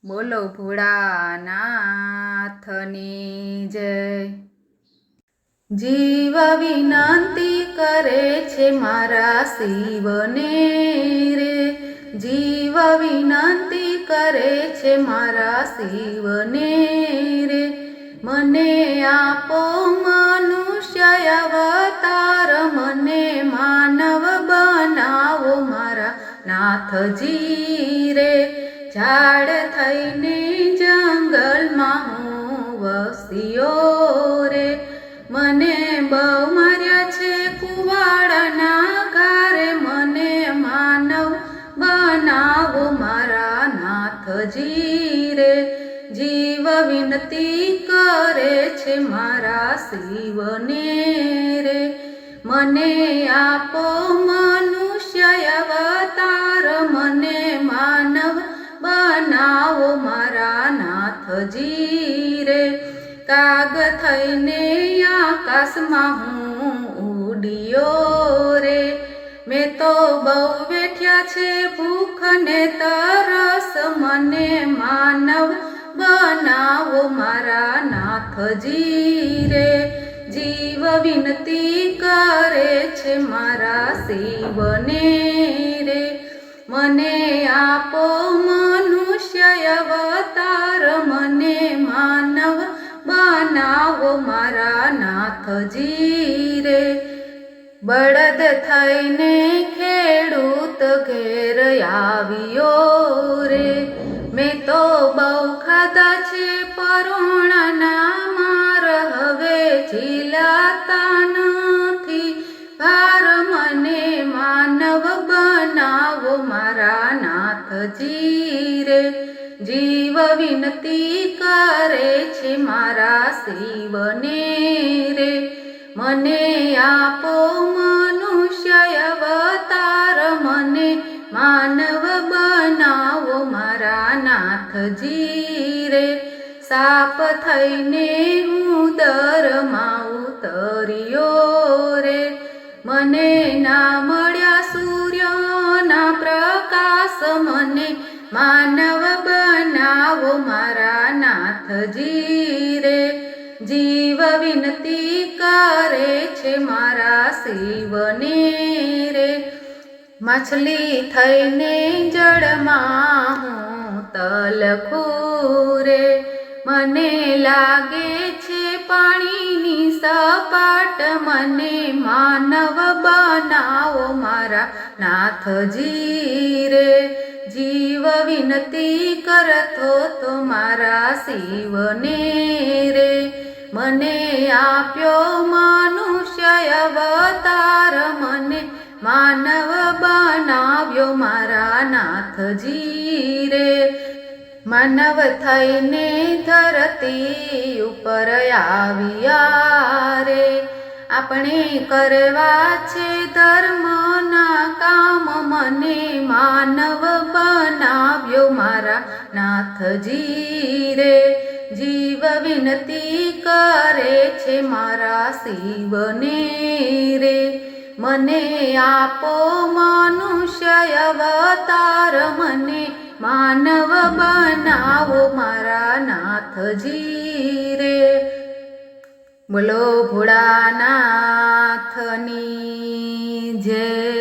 બોલો ભોળાનાથની જય। જીવ વિનંતી કરે છે મારા શિવને રે, જીવ વિનંતી કરે છે મારા શિવને રે। મને આપો મનુષ્ય અવતાર, મને માનવ બનાવો મારા નાથજી રે। ઝાડ થઈને જંગલમાં હું વસ્યો રે, મને બહુ માર્યા છે કુવાડાના ઘારે, મને માનવ બનાવો મારા નાથજી રે। જીવ વિનતી કરે છે મારા શિવને રે, મને આપો મનુષ્ય અવતાર, મને માનવ બનાવો મારા નાથજી રે। કાગ થઈને આકાશમાં હું ઉડ્યો રે, મેં તો બહુ વેઠ્યા છે ભૂખ ને તરસ, મને માનવ બનાવો મારા નાથજી રે। જીવ વિનતી કરે છે મારા શિવને રે, મને આપો મનુષ્ય અવતાર, મને માનવ બનાવો મારા નાથજી રે। બળદ થઈને ખેડૂત ઘેર આવ્યો રે, મેં તો બહુ ખાધા છે પરોણાના માર, હવે ઝીલાતા નથી ભાર, મને માનવ બનાવો મારા નાથજી રે। જીવ વિનતી કરે છે મારા શિવને રે, મને આપો મનુષ્ય અવતાર, મને માનવ બનાવો મારા નાથજી રે। સાપ થઈને ઉદરમાં ઉતર્યો રે, મને ના મળ્યા સૂર્યના પ્રકાશ, મને માનવ બનાવો મારા નાથજી રે। જીવ વિનતી કરે છે મારા શિવને રે, માછલી થઈને જળમાં હું તલખું રે, મને લાગે છે પાણીની સપાટ, મને માનવ બનાવો મારા નાથજી રે। જીવ વિનતી કરતો તો મારા શિવને રે, મને આપ્યો મનુષ્ય અવતાર, મને માનવ બનાવ્યો મારા નાથજી રે। માનવ થઈને ધરતી ઉપર આવ્યા રે, આપણે કરવા છે ધર્મના કામ, મને માનવ બનાવ્યો મારા નાથજી રે। જીવ વિનતી કરે છે મારા શિવને રે, મને આપો મનુષ્ય અવતાર, મને માનવ બનાવો મારા નાથજી રે। બોલો ભોળાનાથની જય।